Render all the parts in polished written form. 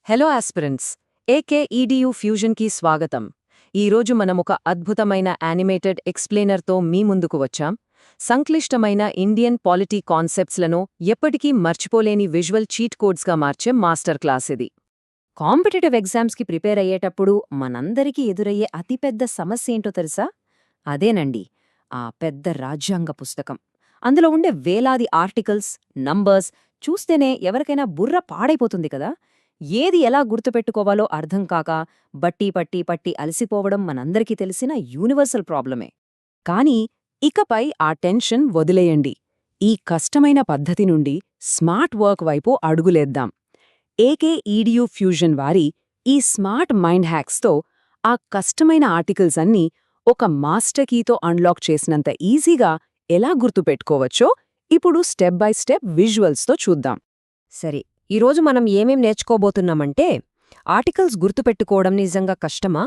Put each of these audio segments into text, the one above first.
Hello aspirants, ఏకేఈడియు ఫ్యూజన్కి స్వాగతం. ఈరోజు మనం ఒక అద్భుతమైన యానిమేటెడ్ ఎక్స్ప్లెయినర్తో మీ ముందుకు వచ్చాం. సంక్లిష్టమైన ఇండియన్ పాలిటీ కాన్సెప్ట్స్లను ఎప్పటికీ మర్చిపోలేని విజువల్ చీట్ కోడ్స్గా మార్చే మాస్టర్ క్లాస్ ఇది. కాంపిటేటివ్ ఎగ్జామ్స్కి ప్రిపేర్ అయ్యేటప్పుడు మనందరికీ ఎదురయ్యే అతిపెద్ద సమస్య ఏంటో తెలుసా? అదేనండి, ఆ పెద్ద రాజ్యాంగ పుస్తకం. అందులో ఉండే వేలాది ఆర్టికల్స్, నంబర్స్ చూస్తేనే ఎవరికైనా బుర్ర పాడైపోతుంది కదా. ఏది ఎలా గుర్తుపెట్టుకోవాలో అర్థం కాక బట్టి పట్టి పట్టి అలసిపోవడం మనందరికీ తెలిసిన యూనివర్సల్ ప్రాబ్లమే. కానీ ఇకపై ఆ టెన్షన్ వదిలేయండి. ఈ కష్టమైన పద్ధతి నుండి స్మార్ట్ వర్క్ వైపు అడుగులేద్దాం. ఏకేఈడియు ఫ్యూజన్ వారి ఈ స్మార్ట్ మైండ్ హ్యాక్స్తో ఆ కష్టమైన ఆర్టికల్స్ అన్నీ ఒక మాస్టర్ కీతో అన్లాక్ చేసినంత ఈజీగా ఎలా గుర్తుపెట్టుకోవచ్చో ఇప్పుడు స్టెప్ బై స్టెప్ విజువల్స్తో చూద్దాం. సరే, ఈరోజు మనం ఏమేం నేర్చుకోబోతున్నామంటే, ఆర్టికల్స్ గుర్తుపెట్టుకోవడం నిజంగా కష్టమా?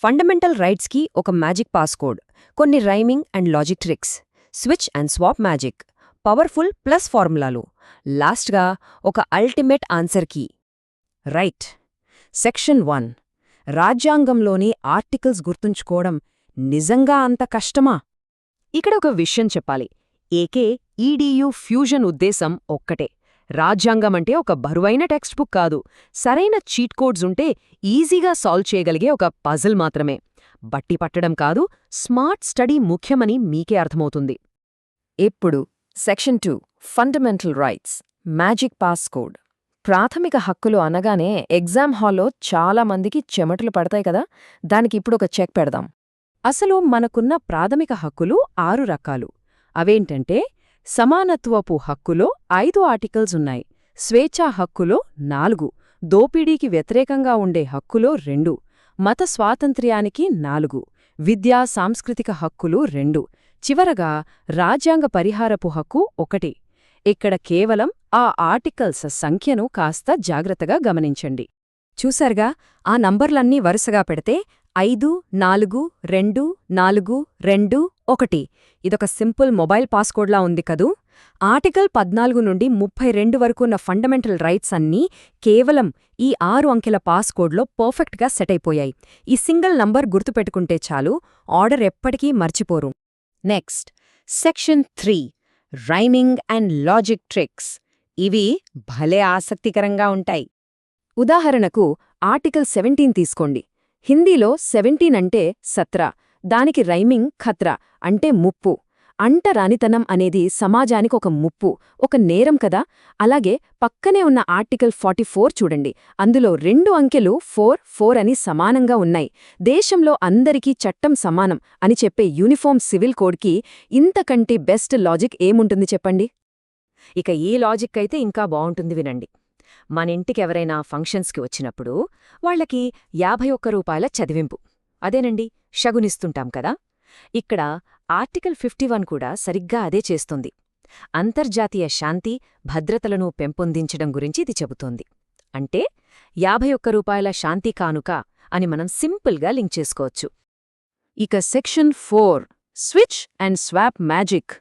ఫండమెంటల్ రైట్స్కి ఒక మ్యాజిక్ పాస్కోడ్, కొన్ని rhyming and logic tricks, switch and swap magic, powerful plus ఫార్ములాలు, లాస్ట్గా ఒక ultimate answer key. Right. Section 1, రాజ్యాంగంలోని ఆర్టికల్స్ గుర్తుంచుకోవడం నిజంగా అంత కష్టమా? ఇక్కడ ఒక విషయం చెప్పాలి. ఏకేఈడియు ఫ్యూజన్ ఉద్దేశం ఒక్కటే. రాజ్యాంగమంటే ఒక బరువైన టెక్స్ట్ బుక్ కాదు, సరైన చీట్ కోడ్స్ ఉంటే ఈజీగా సాల్వ్ చేయగలిగే ఒక పజిల్ మాత్రమే. బట్టి పట్టడం కాదు, స్మార్ట్ స్టడీ ముఖ్యమని మీకే అర్థమవుతుంది. ఇప్పుడు section 2, fundamental rights, magic pass code. ప్రాథమిక హక్కులు అనగానే ఎగ్జామ్ హాల్లో చాలామందికి చెమటలు పడతాయి కదా. దానికి ఇప్పుడు ఒక చెక్ పెడదాం. అసలు మనకున్న ప్రాథమిక హక్కులు 6 రకాలు. అవేంటంటే, సమానత్వపు హక్కులో 5 ఆర్టికల్స్ ఉన్నాయి, స్వేచ్ఛా హక్కులో 4, దోపిడీకి వ్యతిరేకంగా ఉండే హక్కులో 2, మత స్వాతంత్ర్యానికి 4, విద్యా సాంస్కృతిక హక్కులు 2, చివరగా రాజ్యాంగ పరిహారపు హక్కు 1. ఇక్కడ కేవలం ఆ ఆర్టికల్స్ సంఖ్యను కాస్త జాగ్రత్తగా గమనించండి. చూసారుగా, ఆ నంబర్లన్నీ వరుసగా పెడితే 5, 4, 2, 4, 2, 1. ఇదొక సింపుల్ మొబైల్ పాస్కోడ్లా ఉంది కదూ. ఆర్టికల్ 14 నుండి 32 వరకు ఉన్న ఫండమెంటల్ రైట్స్ అన్నీ కేవలం ఈ 6 అంకెల పాస్కోడ్లో పర్ఫెక్ట్గా సెట్ అయిపోయాయి. ఈ సింగిల్ నంబర్ గుర్తుపెట్టుకుంటే చాలు, ఆర్డర్ ఎప్పటికీ మర్చిపోరు. Next, section 3, rhyming and logic tricks. ఇవి భలే ఆసక్తికరంగా ఉంటాయి. ఉదాహరణకు ఆర్టికల్ 17 తీసుకోండి. హిందీలో 17 అంటే సత్రా, దానికి రైమింగ్ ఖత్రా అంటే ముప్పు. అంటరానితనం అనేది సమాజానికి ఒక ముప్పు, ఒక నేరం కదా. అలాగే పక్కనే ఉన్న ఆర్టికల్ 44 చూడండి. అందులో 2 అంకెలు 4 అని సమానంగా ఉన్నాయి. దేశంలో అందరికీ చట్టం సమానం అని చెప్పే యూనిఫామ్ సివిల్ కోడ్కి ఇంతకంటే బెస్ట్ లాజిక్ ఏముంటుంది చెప్పండి. ఇక ఈ లాజిక్ అయితే ఇంకా బావుంటుంది, వినండి. మనింటికెవరైనా ఫంక్షన్స్కి వచ్చినప్పుడు వాళ్లకి 51 రూపాయల చదివింపు, అదేనండి, షగునిస్తుంటాం కదా. ఇక్కడ ఆర్టికల్ 51 కూడా సరిగ్గా అదే చేస్తుంది. అంతర్జాతీయ శాంతి భద్రతలను పెంపొందించడం గురించి ఇది చెబుతోంది. అంటే 51 రూపాయల శాంతి కానుక అని మనం సింపుల్గా లింక్ చేసుకోవచ్చు. ఇక section 4, switch and swap magic.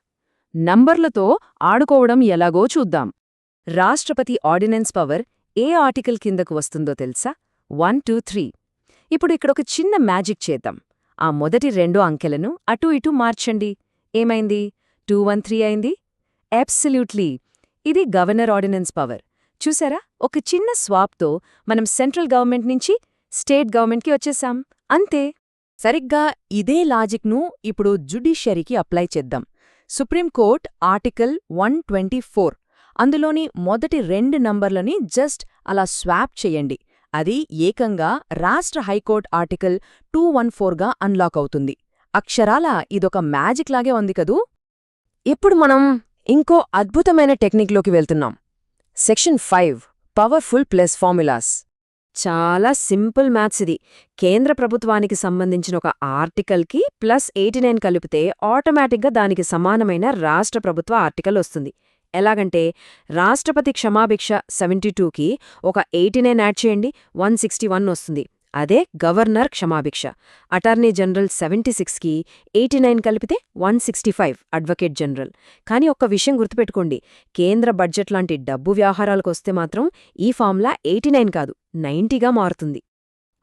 నంబర్లతో ఆడుకోవడం ఎలాగో చూద్దాం. రాష్ట్రపతి ఆర్డినెన్స్ పవర్ ఏ ఆర్టికల్ కిందకు వస్తుందో తెలుసా? 1, 2, 3. ఇప్పుడు ఇక్కడొక చిన్న మ్యాజిక్ చేద్దాం. ఆ మొదటి 2 అంకెలను అటూ ఇటూ మార్చండి. ఏమైంది? 213 అయింది. అబ్సల్యూట్లీ, ఇది గవర్నర్ ఆర్డినెన్స్ పవర్. చూసారా, ఒక చిన్న స్వాప్తో మనం సెంట్రల్ గవర్నమెంట్ నుంచి స్టేట్ గవర్నమెంట్కి వచ్చేశాం, అంతే. సరిగ్గా ఇదే లాజిక్ను ఇప్పుడు జ్యుడిషియరీకి అప్లై చేద్దాం. సుప్రీంకోర్టు ఆర్టికల్ 124, అందులోని మొదటి 2 నంబర్లని జస్ట్ అలా స్వాప్ చెయ్యండి. అది ఏకంగా రాష్ట్ర హైకోర్టు ఆర్టికల్ 214గా అన్లాక్ అవుతుంది. అక్షరాల ఇదొక మ్యాజిక్ లాగే ఉంది కదూ. ఇప్పుడు మనం ఇంకో అద్భుతమైన టెక్నిక్లోకి వెళ్తున్నాం. Section 5, powerful plus formulas. చాలా సింపుల్ మ్యాథ్స్ ఇది. కేంద్ర ప్రభుత్వానికి సంబంధించిన ఒక ఆర్టికల్కి +89 కలిపితే ఆటోమేటిక్గా దానికి సమానమైన రాష్ట్ర ప్రభుత్వ ఆర్టికల్ వస్తుంది. ఎలాగంటే, రాష్ట్రపతి క్షమాభిక్ష 72కి ఒక 89 యాడ్ చేయండి, 161 వస్తుంది. అదే గవర్నర్ క్షమాభిక్ష. అటార్నీ జనరల్ 76కి 89 కలిపితే 165 అడ్వకేట్ జనరల్. కానీ ఒక్క విషయం గుర్తుపెట్టుకోండి, కేంద్ర బడ్జెట్ లాంటి డబ్బు వ్యవహారాలకొస్తే మాత్రం ఈ ఫార్ములా 89 కాదు 90గా మారుతుంది.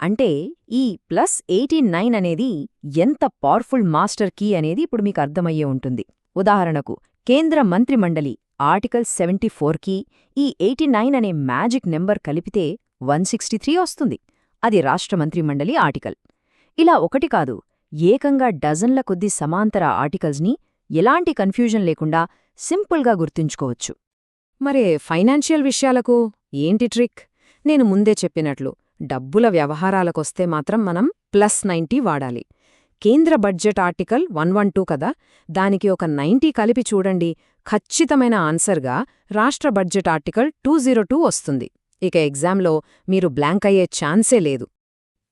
అంటే ఈ +89 అనేది ఎంత పవర్ఫుల్ మాస్టర్ కీ అనేది ఇప్పుడు మీకు అర్థమయ్యే ఉంటుంది. ఉదాహరణకు కేంద్ర మంత్రిమండలి ఆర్టికల్ 74కి ఈ 89 అనే మ్యాజిక్ నెంబర్ కలిపితే 163 వస్తుంది. అది రాష్ట్ర మంత్రిమండలి ఆర్టికల్. ఇలా ఒకటి కాదు, ఏకంగా డజన్ల కొద్దీ సమాంతర ఆర్టికల్స్ని ఎలాంటి కన్ఫ్యూజన్ లేకుండా సింపుల్గా గుర్తుంచుకోవచ్చు. మరే ఫైనాన్షియల్ విషయాలకు ఏంటి ట్రిక్? నేను ముందే చెప్పినట్లు డబ్బుల వ్యవహారాలకొస్తే మాత్రం మనం +90 వాడాలి. కేంద్ర బడ్జెట్ ఆర్టికల్ 112 కదా, దానికి ఒక 90 కలిపి చూడండి, ఖచ్చితమైన ఆన్సర్గా రాష్ట్ర బడ్జెట్ ఆర్టికల్ 202 వస్తుంది. ఇక ఎగ్జామ్లో మీరు బ్లాంక్ అయ్యే ఛాన్సే లేదు.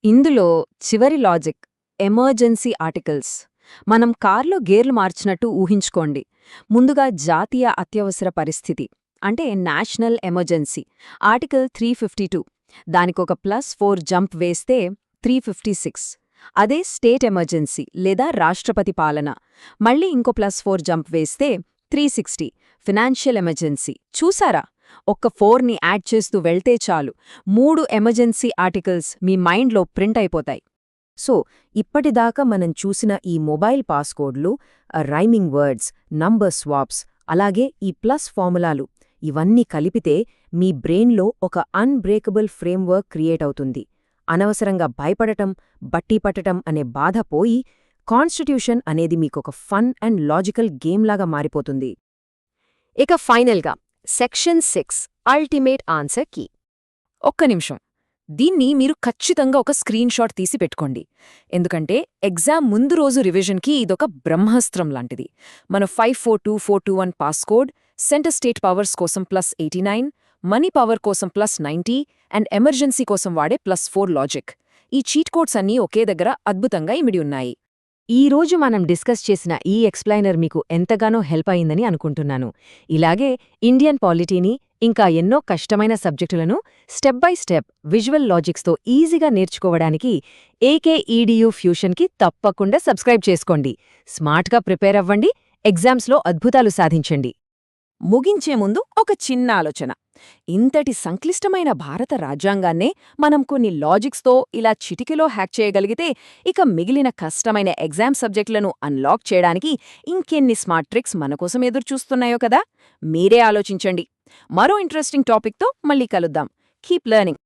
ఇందులో చివరి లాజిక్ ఎమర్జెన్సీ ఆర్టికల్స్. మనం కార్లో గేర్లు మార్చినట్టు ఊహించుకోండి. ముందుగా జాతీయ అత్యవసర పరిస్థితి అంటే నేషనల్ ఎమర్జెన్సీ ఆర్టికల్ 352, దానికొక +4 జంప్ వేస్తే 356. అదే స్టేట్ ఎమర్జెన్సీ లేదా రాష్ట్రపతి పాలన, మళ్ళీ ఇంకో +4 జంప్ వేస్తే 360 ఫినాన్షియల్ ఎమర్జెన్సీ. చూసారా, ఒక్క 4ని యాడ్ చేస్తూ వెళ్తే చాలు 3 ఎమర్జెన్సీ ఆర్టికల్స్ మీ మైండ్లో ప్రింట్ అయిపోతాయి. సో ఇప్పటిదాకా మనం చూసిన ఈ మొబైల్ పాస్కోడ్లు, రైమింగ్ వర్డ్స్, నంబర్ స్వాప్స్, అలాగే ఈ ప్లస్ ఫార్ములాలు ఇవన్నీ కలిపితే మీ బ్రెయిన్లో ఒక అన్బ్రేకబుల్ ఫ్రేమ్వర్క్ క్రియేట్ అవుతుంది. అనవసరంగా భయపడటం, బట్టీ పట్టటం అనే బాధ పోయి కాన్స్టిట్యూషన్ అనేది మీకొక ఫన్ అండ్ లాజికల్ గేమ్లాగా మారిపోతుంది. ఇక ఫైనల్గా సెక్షన్ 6 అల్టిమేట్ ఆన్సర్ కీ. ఒక్క నిమిషం, దీన్ని మీరు ఖచ్చితంగా ఒక స్క్రీన్ షాట్ తీసి పెట్టుకోండి. ఎందుకంటే ఎగ్జామ్ ముందు రోజు రివిజన్కి ఇదొక బ్రహ్మాస్త్రం లాంటిది. మన 542421 పాస్కోడ్, సెంటర్ స్టేట్ పవర్స్ కోసం +89, మనీ పవర్ కోసం +90 అండ్ ఎమర్జెన్సీ కోసం వాడే +4 లాజిక్. ఈ చీట్ కోడ్స్ అన్నీ ఒకే దగ్గర అద్భుతంగా ఇమిడి ఉన్నాయి. ఈ రోజు మనం డిస్కస్ చేసిన ఈ ఎక్స్ప్లైనర్ మీకు ఎంతగానో హెల్ప్ అయిందని అనుకుంటున్నాను. ఇలాగే ఇండియన్ పాలిటీని, ఇంకా ఎన్నో కష్టమైన సబ్జెక్టులను స్టెప్ బై స్టెప్ విజువల్ లాజిక్స్తో ఈజీగా నేర్చుకోవడానికి ఏకేఈడియు ఫ్యూషన్కి తప్పకుండా సబ్స్క్రైబ్ చేసుకోండి. స్మార్ట్గా ప్రిపేర్ అవ్వండి, ఎగ్జామ్స్లో అద్భుతాలు సాధించండి. ముగించే ముందు ఒక చిన్న ఆలోచన. ఇంతటి సంక్లిష్టమైన భారత రాజ్యాంగాన్నే మనం కొన్ని లాజిక్స్తో ఇలా చిటికెలో హ్యాక్ చేయగలిగితే ఇక మిగిలిన కష్టమైన ఎగ్జామ్ సబ్జెక్టులను అన్లాక్ చేయడానికి ఇంకెన్ని స్మార్ట్ ట్రిక్స్ మనకోసం ఎదురుచూస్తున్నాయో కదా. మీరే ఆలోచించండి. మరో ఇంట్రెస్టింగ్ టాపిక్తో మళ్ళీ కలుద్దాం. Keep learning.